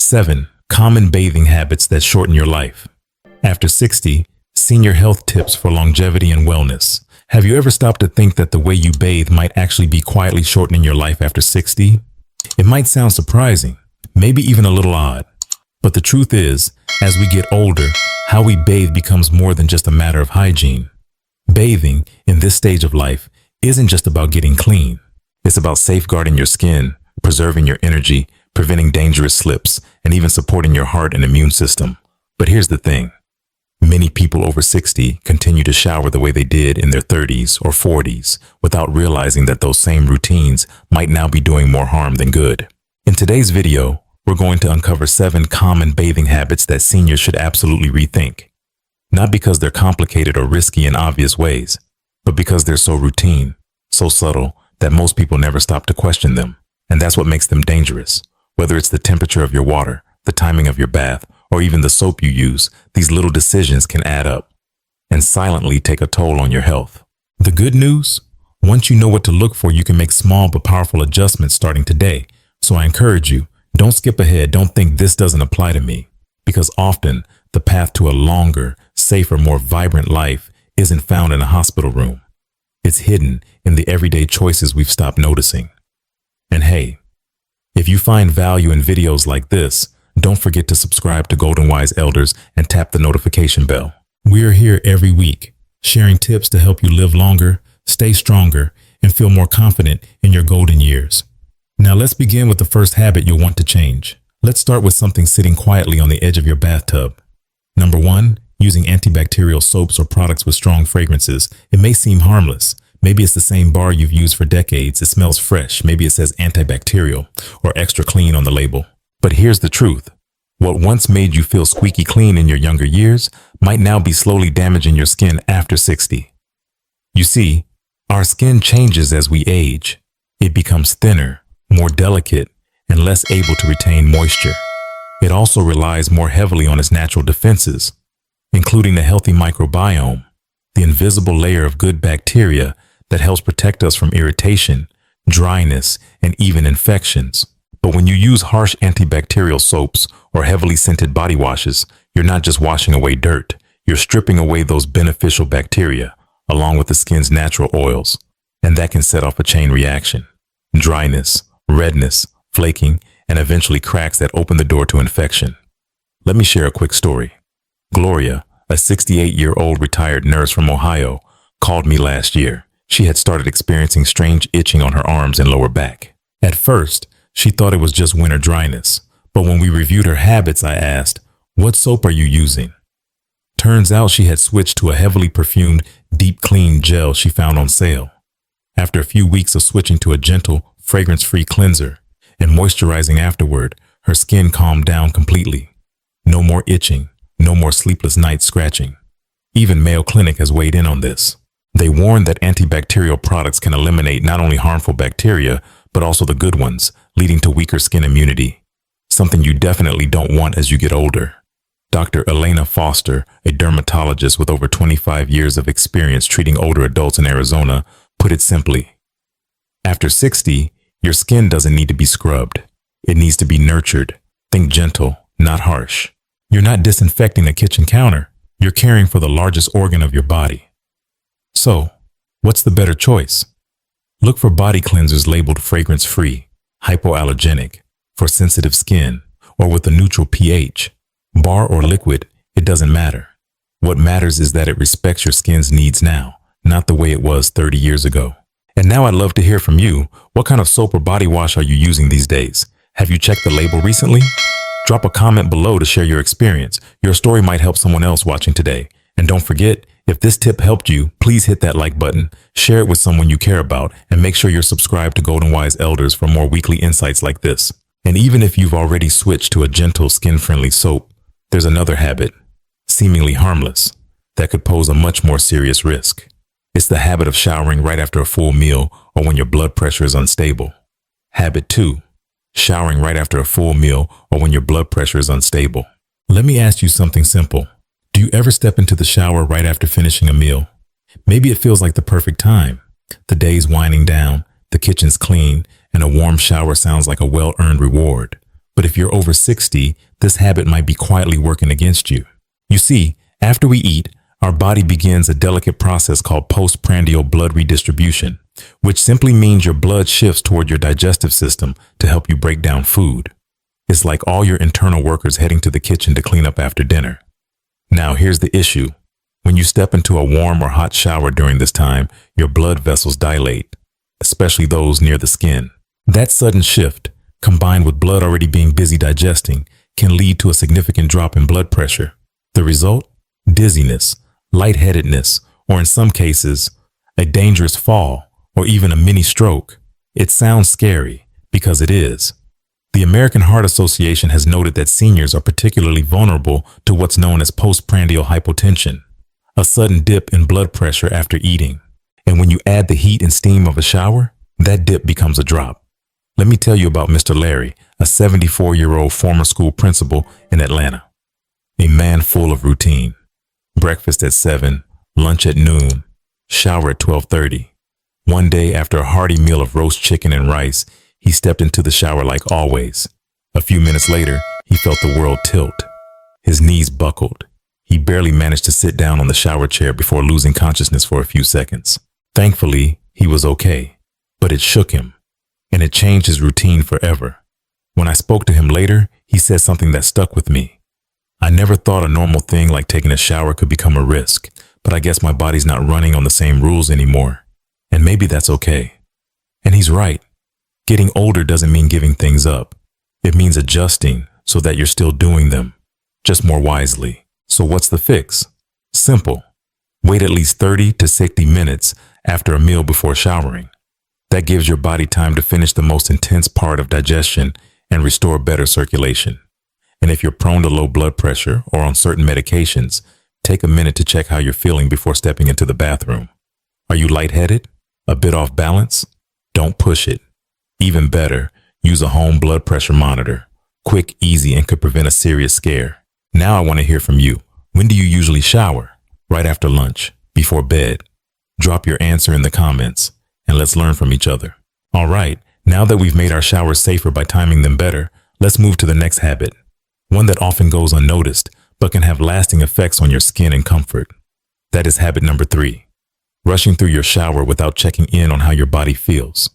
7 common bathing habits that shorten your life. After 60, senior health tips for longevity and wellness. Have you ever stopped to think that the way you bathe might actually be quietly shortening your life after 60? It might sound surprising, maybe even a little odd. But the truth is, as we get older, how we bathe becomes more than just a matter of hygiene. Bathing, in this stage of life, isn't just about getting clean. It's about safeguarding your skin, preserving your energy, preventing dangerous slips, and even supporting your heart and immune system. But here's the thing. Many people over 60 continue to shower the way they did in their 30s or 40s without realizing that those same routines might now be doing more harm than good. In today's video, we're going to uncover 7 common bathing habits that seniors should absolutely rethink. Not because they're complicated or risky in obvious ways, but because they're so routine, so subtle that most people never stop to question them. And that's what makes them dangerous. Whether it's the temperature of your water, the timing of your bath, or even the soap you use, these little decisions can add up and silently take a toll on your health. The good news? Once you know what to look for, you can make small but powerful adjustments starting today. So I encourage you, don't skip ahead. Don't think this doesn't apply to me, because often the path to a longer, safer, more vibrant life isn't found in a hospital room. It's hidden in the everyday choices we've stopped noticing. And hey, if you find value in videos like this, don't forget to subscribe to WiseElders and tap the notification bell. We're here every week, sharing tips to help you live longer, stay stronger, and feel more confident in your golden years. Now let's begin with the first habit you'll want to change. Let's start with something sitting quietly on the edge of your bathtub. Number 1, using antibacterial soaps or products with strong fragrances. It may seem harmless. Maybe it's the same bar you've used for decades. It smells fresh. Maybe it says antibacterial or extra clean on the label. But here's the truth. What once made you feel squeaky clean in your younger years might now be slowly damaging your skin after 60. You see, our skin changes as we age. It becomes thinner, more delicate, and less able to retain moisture. It also relies more heavily on its natural defenses, including the healthy microbiome, the invisible layer of good bacteria that helps protect us from irritation, dryness, and even infections. But when you use harsh antibacterial soaps or heavily scented body washes, you're not just washing away dirt, you're stripping away those beneficial bacteria, along with the skin's natural oils. And that can set off a chain reaction. Dryness, redness, flaking, and eventually cracks that open the door to infection. Let me share a quick story. Gloria, a 68-year-old retired nurse from Ohio, called me last year. She had started experiencing strange itching on her arms and lower back. At first, she thought it was just winter dryness, but when we reviewed her habits, I asked, "What soap are you using?" Turns out she had switched to a heavily perfumed deep clean gel she found on sale. After a few weeks of switching to a gentle, fragrance-free cleanser and moisturizing afterward, her skin calmed down completely. No more itching, no more sleepless nights scratching. Even Mayo Clinic has weighed in on this. They warn that antibacterial products can eliminate not only harmful bacteria, but also the good ones, leading to weaker skin immunity. Something you definitely don't want as you get older. Dr. Elena Foster, a dermatologist with over 25 years of experience treating older adults in Arizona, put it simply. After 60, your skin doesn't need to be scrubbed. It needs to be nurtured. Think gentle, not harsh. You're not disinfecting a kitchen counter. You're caring for the largest organ of your body. So, what's the better choice? Look for body cleansers labeled fragrance-free, hypoallergenic, for sensitive skin, or with a neutral pH. Bar or liquid, it doesn't matter. What matters is that it respects your skin's needs now, not the way it was 30 years ago. And now I'd love to hear from you. What kind of soap or body wash are you using these days? Have you checked the label recently? Drop a comment below to share your experience. Your story might help someone else watching today. And don't forget, if this tip helped you, please hit that like button, share it with someone you care about, and make sure you're subscribed to WiseElders for more weekly insights like this. And even if you've already switched to a gentle, skin-friendly soap, there's another habit, seemingly harmless, that could pose a much more serious risk. It's the habit of showering right after a full meal or when your blood pressure is unstable. Habit 2, showering right after a full meal or when your blood pressure is unstable. Let me ask you something simple. Do you ever step into the shower right after finishing a meal? Maybe it feels like the perfect time. The day's winding down, the kitchen's clean, and a warm shower sounds like a well-earned reward. But if you're over 60, this habit might be quietly working against you. You see, after we eat, our body begins a delicate process called postprandial blood redistribution, which simply means your blood shifts toward your digestive system to help you break down food. It's like all your internal workers heading to the kitchen to clean up after dinner. Now, here's the issue. When you step into a warm or hot shower during this time, your blood vessels dilate, especially those near the skin. That sudden shift, combined with blood already being busy digesting, can lead to a significant drop in blood pressure. The result? Dizziness, lightheadedness, or in some cases, a dangerous fall or even a mini stroke. It sounds scary because it is. The American Heart Association has noted that seniors are particularly vulnerable to what's known as postprandial hypotension, a sudden dip in blood pressure after eating. And when you add the heat and steam of a shower, that dip becomes a drop. Let me tell you about Mr. Larry, a 74-year-old former school principal in Atlanta. A man full of routine. Breakfast at 7, lunch at noon, shower at 12:30. One day, after a hearty meal of roast chicken and rice, he stepped into the shower like always. A few minutes later, he felt the world tilt. His knees buckled. He barely managed to sit down on the shower chair before losing consciousness for a few seconds. Thankfully, he was okay, but it shook him, and it changed his routine forever. When I spoke to him later, he said something that stuck with me. I never thought a normal thing like taking a shower could become a risk, but I guess my body's not running on the same rules anymore, and maybe that's okay. And he's right. Getting older doesn't mean giving things up. It means adjusting so that you're still doing them, just more wisely. So what's the fix? Simple. Wait at least 30 to 60 minutes after a meal before showering. That gives your body time to finish the most intense part of digestion and restore better circulation. And if you're prone to low blood pressure or on certain medications, take a minute to check how you're feeling before stepping into the bathroom. Are you lightheaded? A bit off balance? Don't push it. Even better, use a home blood pressure monitor. Quick, easy, and could prevent a serious scare. Now I want to hear from you. When do you usually shower? Right after lunch? Before bed? Drop your answer in the comments, and let's learn from each other. All right, now that we've made our showers safer by timing them better, let's move to the next habit. One that often goes unnoticed, but can have lasting effects on your skin and comfort. That is habit number 3. Rushing through your shower without checking in on how your body feels.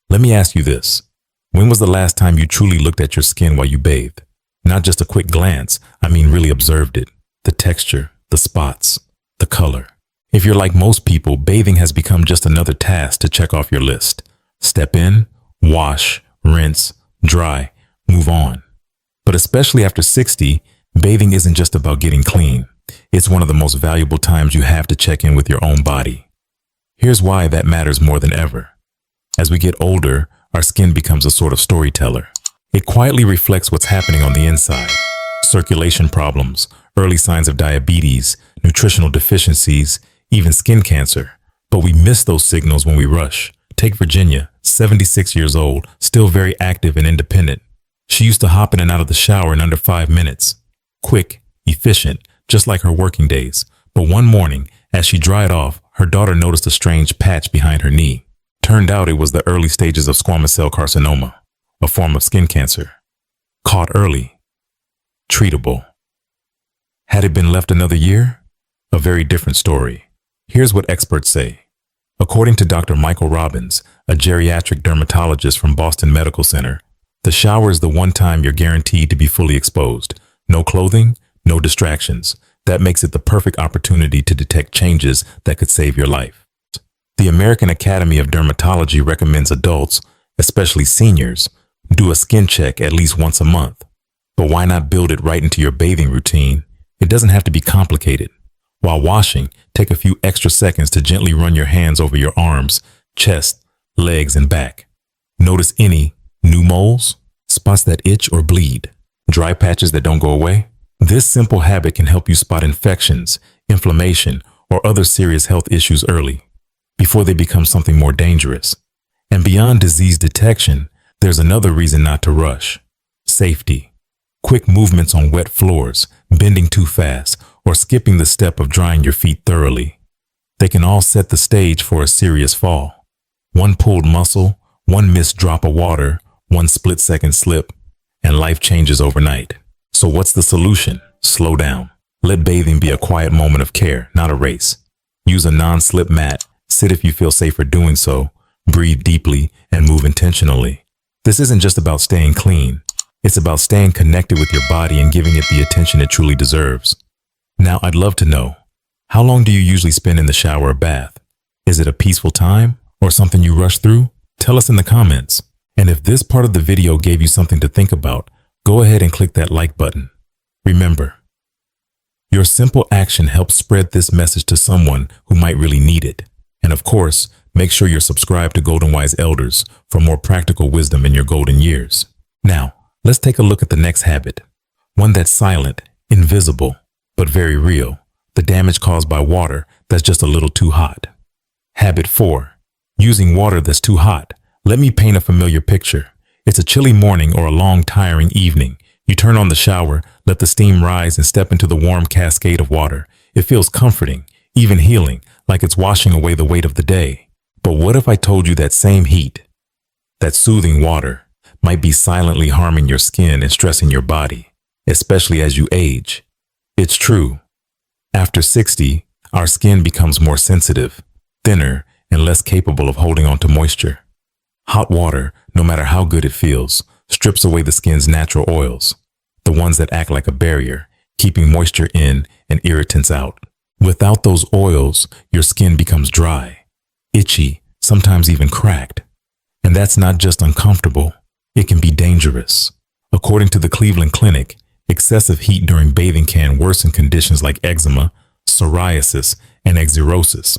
Let me ask you this. When was the last time you truly looked at your skin while you bathed? Not just a quick glance, I mean really observed it. The texture, the spots, the color. If you're like most people, bathing has become just another task to check off your list. Step in, wash, rinse, dry, move on. But especially after 60, bathing isn't just about getting clean. It's one of the most valuable times you have to check in with your own body. Here's why that matters more than ever. As we get older, our skin becomes a sort of storyteller. It quietly reflects what's happening on the inside. Circulation problems, early signs of diabetes, nutritional deficiencies, even skin cancer. But we miss those signals when we rush. Take Virginia, 76 years old, still very active and independent. She used to hop in and out of the shower in under 5 minutes. Quick, efficient, just like her working days. But one morning, as she dried off, her daughter noticed a strange patch behind her knee. Turned out it was the early stages of squamous cell carcinoma, a form of skin cancer. Caught early. Treatable. Had it been left another year? A very different story. Here's what experts say. According to Dr. Michael Robbins, a geriatric dermatologist from Boston Medical Center, the shower is the one time you're guaranteed to be fully exposed. No clothing, no distractions. That makes it the perfect opportunity to detect changes that could save your life. The American Academy of Dermatology recommends adults, especially seniors, do a skin check at least once a month. But why not build it right into your bathing routine? It doesn't have to be complicated. While washing, take a few extra seconds to gently run your hands over your arms, chest, legs, and back. Notice any new moles, spots that itch or bleed, dry patches that don't go away. This simple habit can help you spot infections, inflammation, or other serious health issues early, before they become something more dangerous. And beyond disease detection, there's another reason not to rush. Safety. Quick movements on wet floors, bending too fast, or skipping the step of drying your feet thoroughly. They can all set the stage for a serious fall. One pulled muscle, one missed drop of water, one split-second slip, and life changes overnight. So what's the solution? Slow down. Let bathing be a quiet moment of care, not a race. Use a non-slip mat. Sit if you feel safer doing so. Breathe deeply and move intentionally. This isn't just about staying clean. It's about staying connected with your body and giving it the attention it truly deserves. Now, I'd love to know, how long do you usually spend in the shower or bath? Is it a peaceful time or something you rush through? Tell us in the comments. And if this part of the video gave you something to think about, go ahead and click that like button. Remember, your simple action helps spread this message to someone who might really need it. And of course, make sure you're subscribed to Golden Wise Elders for more practical wisdom in your golden years. Now, let's take a look at the next habit. One that's silent, invisible, but very real. The damage caused by water that's just a little too hot. Habit 4. Using water that's too hot. Let me paint a familiar picture. It's a chilly morning or a long, tiring evening. You turn on the shower, let the steam rise, and step into the warm cascade of water. It feels comforting, even healing, like it's washing away the weight of the day. But what if I told you that same heat, that soothing water, might be silently harming your skin and stressing your body, especially as you age? It's true. After 60, our skin becomes more sensitive, thinner, and less capable of holding on to moisture. Hot water, no matter how good it feels, strips away the skin's natural oils, the ones that act like a barrier, keeping moisture in and irritants out. Without those oils, your skin becomes dry, itchy, sometimes even cracked. And that's not just uncomfortable, it can be dangerous. According to the Cleveland Clinic, excessive heat during bathing can worsen conditions like eczema, psoriasis, and xerosis,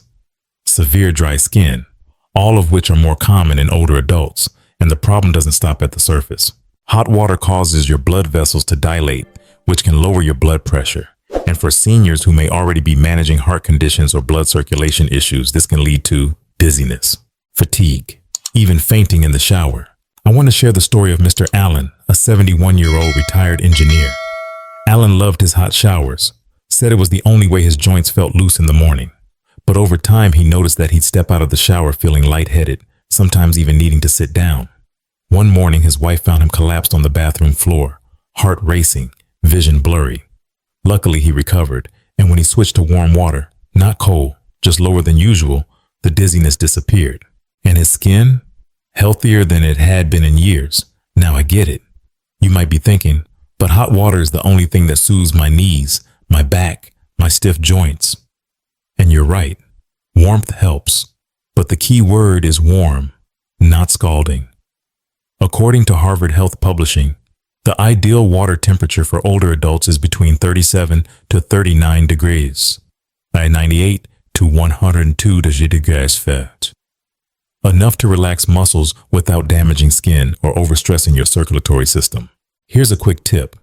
severe dry skin, all of which are more common in older adults, and the problem doesn't stop at the surface. Hot water causes your blood vessels to dilate, which can lower your blood pressure. And for seniors who may already be managing heart conditions or blood circulation issues, this can lead to dizziness, fatigue, even fainting in the shower. I want to share the story of Mr. Allen, a 71-year-old retired engineer. Allen loved his hot showers, said it was the only way his joints felt loose in the morning. But over time, he noticed that he'd step out of the shower feeling lightheaded, sometimes even needing to sit down. One morning, his wife found him collapsed on the bathroom floor, heart racing, vision blurry. Luckily, he recovered, and when he switched to warm water, not cold, just lower than usual, the dizziness disappeared. And his skin? Healthier than it had been in years. Now I get it. You might be thinking, but hot water is the only thing that soothes my knees, my back, my stiff joints. And you're right. Warmth helps. But the key word is warm, not scalding. According to Harvard Health Publishing, the ideal water temperature for older adults is between 37 to 39 degrees, 98 to 102 degrees Fahrenheit. Enough to relax muscles without damaging skin or overstressing your circulatory system. Here's a quick tip.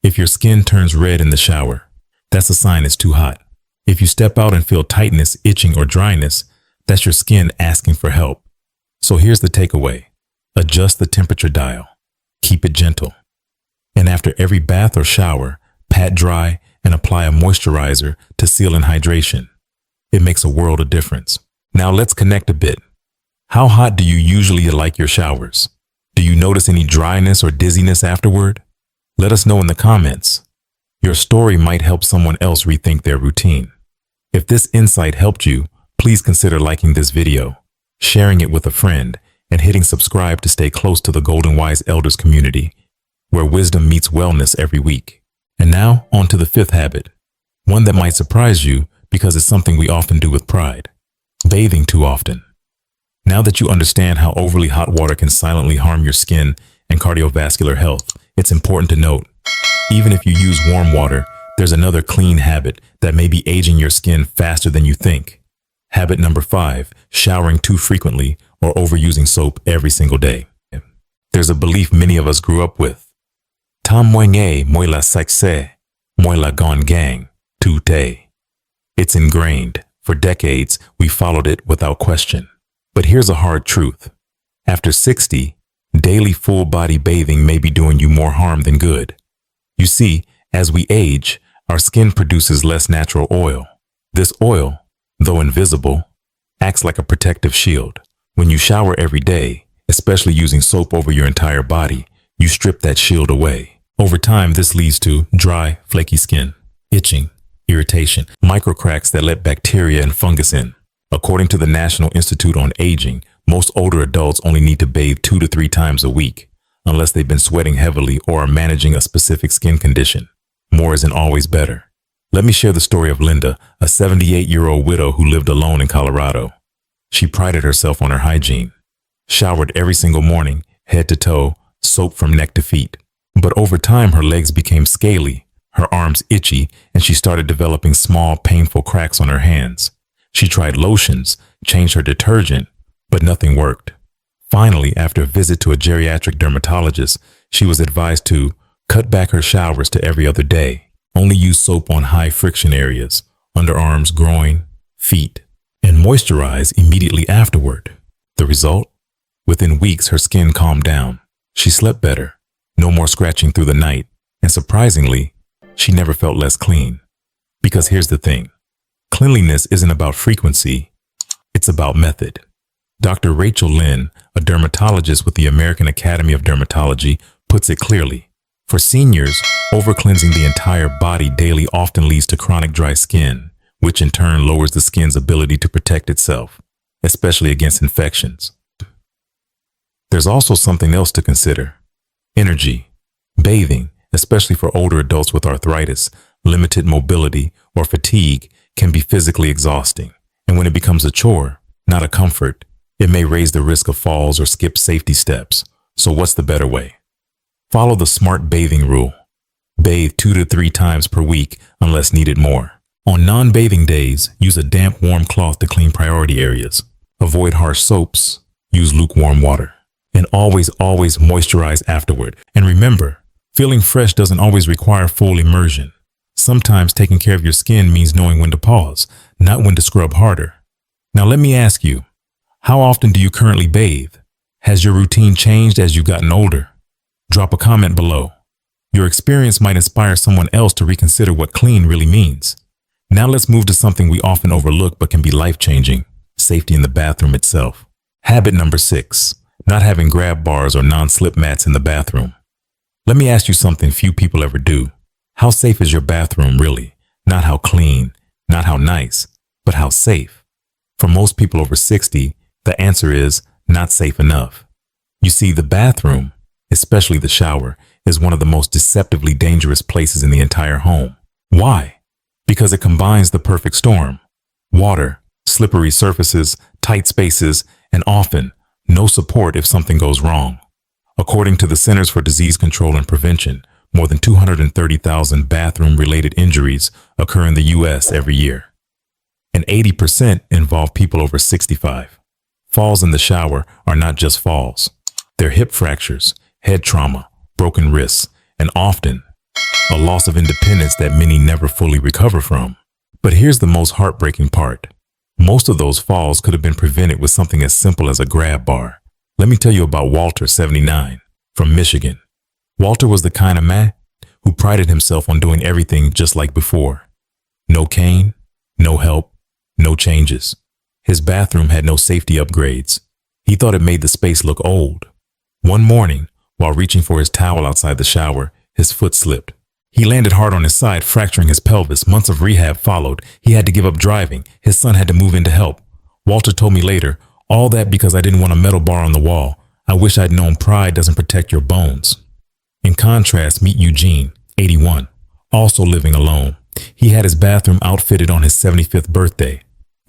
If your skin turns red in the shower, that's a sign it's too hot. If you step out and feel tightness, itching, or dryness, that's your skin asking for help. So here's the takeaway. Adjust the temperature dial. Keep it gentle. And after every bath or shower, pat dry and apply a moisturizer to seal in hydration. It makes a world of difference. Now let's connect a bit. How hot do you usually like your showers? Do you notice any dryness or dizziness afterward? Let us know in the comments. Your story might help someone else rethink their routine. If this insight helped you, please consider liking this video, sharing it with a friend, and hitting subscribe to stay close to the Golden Wise Elders community, where wisdom meets wellness every week. And now, on to the 5th habit, one that might surprise you because it's something we often do with pride: bathing too often. Now that you understand how overly hot water can silently harm your skin and cardiovascular health, it's important to note, even if you use warm water, there's another clean habit that may be aging your skin faster than you think. Habit number 5, showering too frequently or overusing soap every single day. There's a belief many of us grew up with. Ta moigné, moi la saxe, moi la gon gang, tout est. It's ingrained. For decades, we followed it without question. But here's a hard truth. After 60, daily full-body bathing may be doing you more harm than good. You see, as we age, our skin produces less natural oil. This oil, though invisible, acts like a protective shield. When you shower every day, especially using soap over your entire body, You strip that shield away. Over time, this leads to dry, flaky skin, itching, irritation, microcracks that let bacteria and fungus in. According to the National Institute on Aging, most older adults only need to bathe 2 to 3 times a week, unless they've been sweating heavily or are managing a specific skin condition. More isn't always better. Let me share the story of Linda, a 78-year-old widow who lived alone in Colorado. She prided herself on her hygiene, showered every single morning, head to toe, soap from neck to feet. But over time, her legs became scaly, her arms itchy, and she started developing small, painful cracks on her hands. She tried lotions, changed her detergent, but nothing worked. Finally, after a visit to a geriatric dermatologist, she was advised to cut back her showers to every other day, only use soap on high friction areas, underarms, groin, feet, and moisturize immediately afterward. The result? Within weeks, her skin calmed down. She slept better, no more scratching through the night, and surprisingly, she never felt less clean. Because here's the thing, cleanliness isn't about frequency, it's about method. Dr. Rachel Lynn, a dermatologist with the American Academy of Dermatology, puts it clearly. For seniors, over-cleansing the entire body daily often leads to chronic dry skin, which in turn lowers the skin's ability to protect itself, especially against infections. There's also something else to consider. Energy. Bathing, especially for older adults with arthritis, limited mobility, or fatigue, can be physically exhausting. And when it becomes a chore, not a comfort, it may raise the risk of falls or skip safety steps. So what's the better way? Follow the SMART bathing rule. Bathe 2 to 3 times per week unless needed more. On non-bathing days, use a damp, warm cloth to clean priority areas. Avoid harsh soaps. Use lukewarm water. And always moisturize afterward. And remember, feeling fresh doesn't always require full immersion. Sometimes taking care of your skin means knowing when to pause, not when to scrub harder. Now let me ask you, how often do you currently bathe? Has your routine changed as you've gotten older? Drop a comment below. Your experience might inspire someone else to reconsider what clean really means. Now let's move to something we often overlook but can be life-changing: safety in the bathroom itself. Habit number 6, not having grab bars or non-slip mats in the bathroom. Let me ask you something few people ever do. How safe is your bathroom really? Not how clean, not how nice, but how safe. For most people over 60, the answer is not safe enough. You see, the bathroom, especially the shower, is one of the most deceptively dangerous places in the entire home. Why? Because it combines the perfect storm: water, slippery surfaces, tight spaces, and often no support if something goes wrong. According to the Centers for Disease Control and Prevention, more than 230,000 bathroom-related injuries occur in the U.S. every year, and 80% involve people over 65. Falls in the shower are not just falls. They're hip fractures, head trauma, broken wrists, and often a loss of independence that many never fully recover from. But here's the most heartbreaking part. Most of those falls could have been prevented with something as simple as a grab bar. Let me tell you about Walter, 79, from Michigan. Walter was the kind of man who prided himself on doing everything just like before. No cane, no help, no changes. His bathroom had no safety upgrades. He thought it made the space look old. One morning, while reaching for his towel outside the shower, his foot slipped. He landed hard on his side, fracturing his pelvis. Months of rehab followed. He had to give up driving. His son had to move in to help. Walter told me later, all that because I didn't want a metal bar on the wall. I wish I'd known pride doesn't protect your bones. In contrast, meet Eugene, 81, also living alone. He had his bathroom outfitted on his 75th birthday.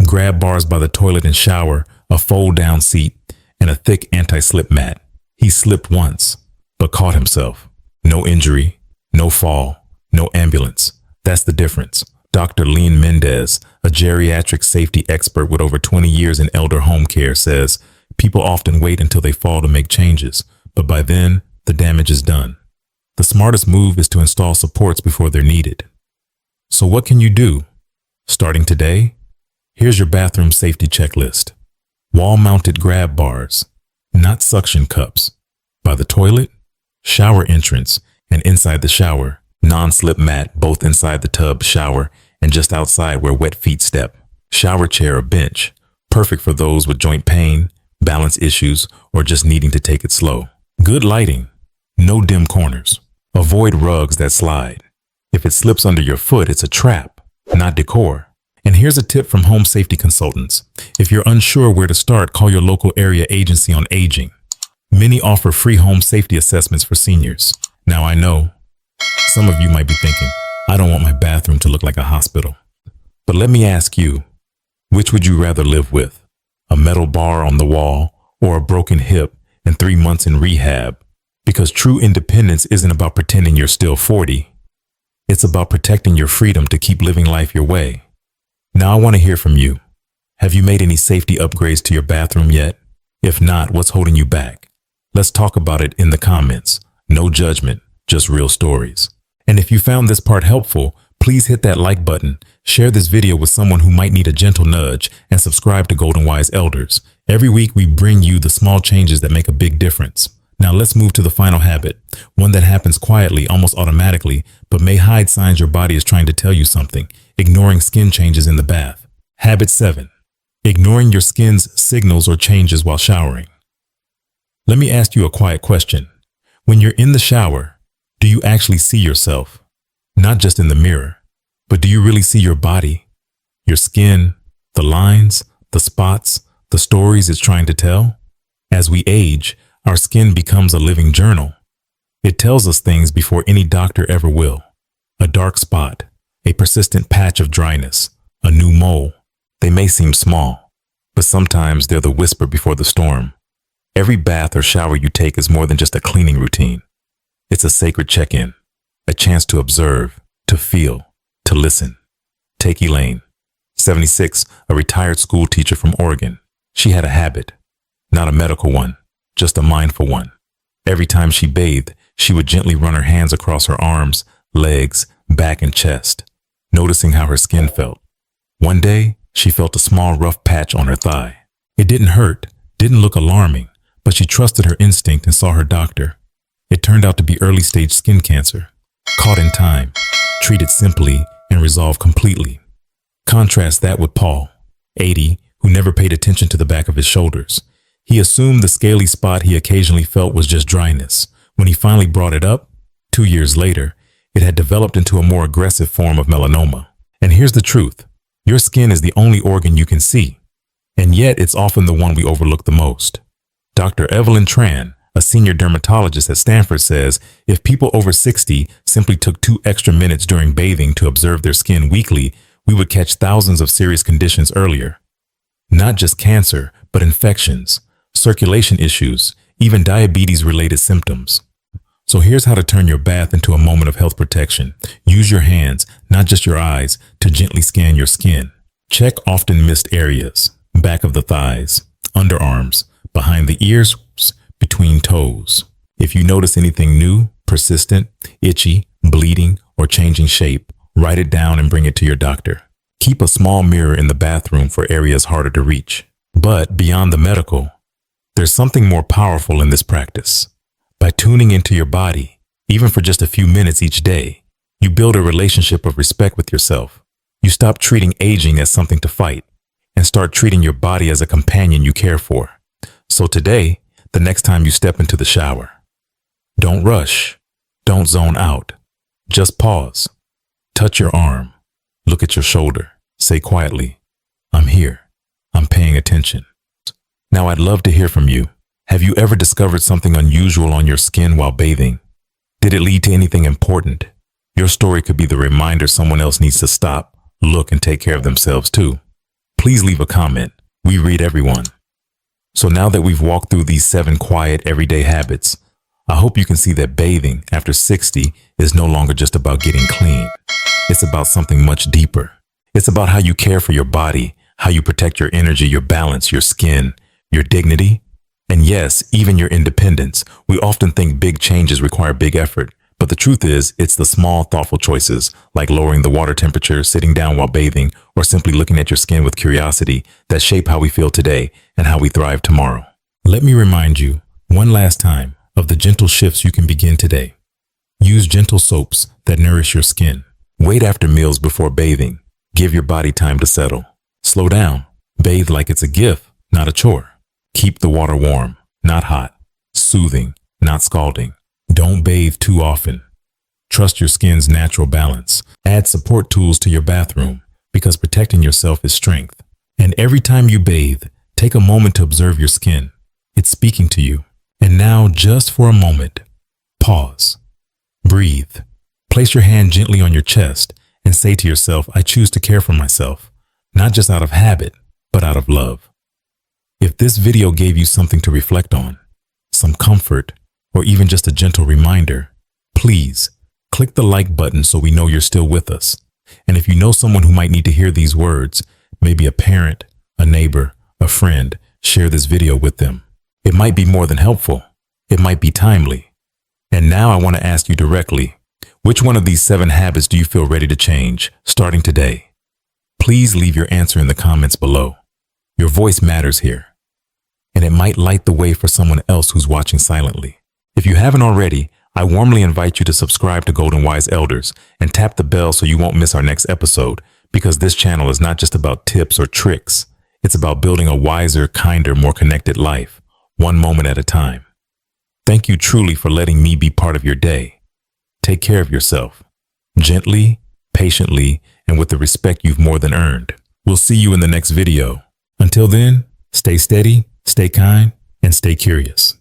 Grab bars by the toilet and shower, a fold-down seat, and a thick anti-slip mat. He slipped once, but caught himself. No injury, no fall, no ambulance. That's the difference. Dr. Lean Mendez, a geriatric safety expert with over 20 years in elder home care, says people often wait until they fall to make changes, but by then, the damage is done. The smartest move is to install supports before they're needed. So what can you do? Starting today, here's your bathroom safety checklist. Wall-mounted grab bars, not suction cups. By the toilet, shower entrance, and inside the shower, non-slip mat both inside the tub, shower, and just outside where wet feet step. Shower chair or bench, perfect for those with joint pain, balance issues, or just needing to take it slow. Good lighting, No dim corners. Avoid rugs that slide. If it slips under your foot, it's a trap, not decor. And here's a tip from home safety consultants. If you're unsure where to start, call your local area agency on aging. Many offer free home safety assessments for seniors. Now I know some of you might be thinking, I don't want my bathroom to look like a hospital. But let me ask you, which would you rather live with? A metal bar on the wall or a broken hip and 3 months in rehab? Because true independence isn't about pretending you're still 40. It's about protecting your freedom to keep living life your way. Now I want to hear from you. Have you made any safety upgrades to your bathroom yet? If not, what's holding you back? Let's talk about it in the comments. No judgment, just real stories. And if you found this part helpful, please hit that like button, share this video with someone who might need a gentle nudge, and subscribe to Golden Wise Elders. Every week we bring you the small changes that make a big difference. Now let's move to the final habit, one that happens quietly, almost automatically, but may hide signs your body is trying to tell you something: ignoring skin changes in the bath. Habit 7. Ignoring your skin's signals or changes while showering. Let me ask you a quiet question. When you're in the shower, do you actually see yourself? Not just in the mirror, but do you really see your body, your skin, the lines, the spots, the stories it's trying to tell? As we age, our skin becomes a living journal. It tells us things before any doctor ever will. A dark spot, a persistent patch of dryness, a new mole. They may seem small, but sometimes they're the whisper before the storm. Every bath or shower you take is more than just a cleaning routine. It's a sacred check-in, a chance to observe, to feel, to listen. Take Elaine, 76, a retired school teacher from Oregon. She had a habit, not a medical one, just a mindful one. Every time she bathed, she would gently run her hands across her arms, legs, back, and chest, noticing how her skin felt. One day, she felt a small rough patch on her thigh. It didn't hurt, didn't look alarming, but she trusted her instinct and saw her doctor. It turned out to be early-stage skin cancer, caught in time, treated simply, and resolved completely. Contrast that with Paul, 80, who never paid attention to the back of his shoulders. He assumed the scaly spot he occasionally felt was just dryness. When he finally brought it up, 2 years later, it had developed into a more aggressive form of melanoma. And here's the truth. Your skin is the only organ you can see, and yet it's often the one we overlook the most. Dr. Evelyn Tran, a senior dermatologist at Stanford, says if people over 60 simply took 2 extra minutes during bathing to observe their skin weekly, we would catch thousands of serious conditions earlier. Not just cancer, but infections, circulation issues, even diabetes-related symptoms. So here's how to turn your bath into a moment of health protection. Use your hands, not just your eyes, to gently scan your skin. Check often missed areas: back of the thighs, underarms, behind the ears, between toes. If you notice anything new, persistent, itchy, bleeding, or changing shape, write it down and bring it to your doctor. Keep a small mirror in the bathroom for areas harder to reach. But beyond the medical, there's something more powerful in this practice. By tuning into your body, even for just a few minutes each day, you build a relationship of respect with yourself. You stop treating aging as something to fight and start treating your body as a companion you care for. So today, the next time you step into the shower, don't rush, don't zone out, just pause, touch your arm, look at your shoulder, say quietly, I'm here, I'm paying attention. Now I'd love to hear from you. Have you ever discovered something unusual on your skin while bathing? Did it lead to anything important? Your story could be the reminder someone else needs to stop, look, and take care of themselves too. Please leave a comment. We read everyone. So now that we've walked through these 7 quiet, everyday habits, I hope you can see that bathing after 60 is no longer just about getting clean. It's about something much deeper. It's about how you care for your body, how you protect your energy, your balance, your skin, your dignity, and yes, even your independence. We often think big changes require big effort, but the truth is, it's the small, thoughtful choices, like lowering the water temperature, sitting down while bathing, or simply looking at your skin with curiosity, that shape how we feel today and how we thrive tomorrow. Let me remind you, one last time, of the gentle shifts you can begin today. Use gentle soaps that nourish your skin. Wait after meals before bathing. Give your body time to settle. Slow down. Bathe like it's a gift, not a chore. Keep the water warm, not hot. Soothing, not scalding. Don't bathe too often. Trust your skin's natural balance. Add support tools to your bathroom because protecting yourself is strength. And every time you bathe, take a moment to observe your skin. It's speaking to you. And now, just for a moment, pause. Breathe. Place your hand gently on your chest and say to yourself, I choose to care for myself, not just out of habit, but out of love. If this video gave you something to reflect on, some comfort, or even just a gentle reminder, please click the like button so we know you're still with us. And if you know someone who might need to hear these words, maybe a parent, a neighbor, a friend, share this video with them. It might be more than helpful. It might be timely. And now I want to ask you directly, which one of these 7 habits do you feel ready to change, starting today? Please leave your answer in the comments below. Your voice matters here, and it might light the way for someone else who's watching silently. If you haven't already, I warmly invite you to subscribe to Golden Wise Elders and tap the bell so you won't miss our next episode, because this channel is not just about tips or tricks. It's about building a wiser, kinder, more connected life, one moment at a time. Thank you truly for letting me be part of your day. Take care of yourself, gently, patiently, and with the respect you've more than earned. We'll see you in the next video. Until then, stay steady, stay kind, and stay curious.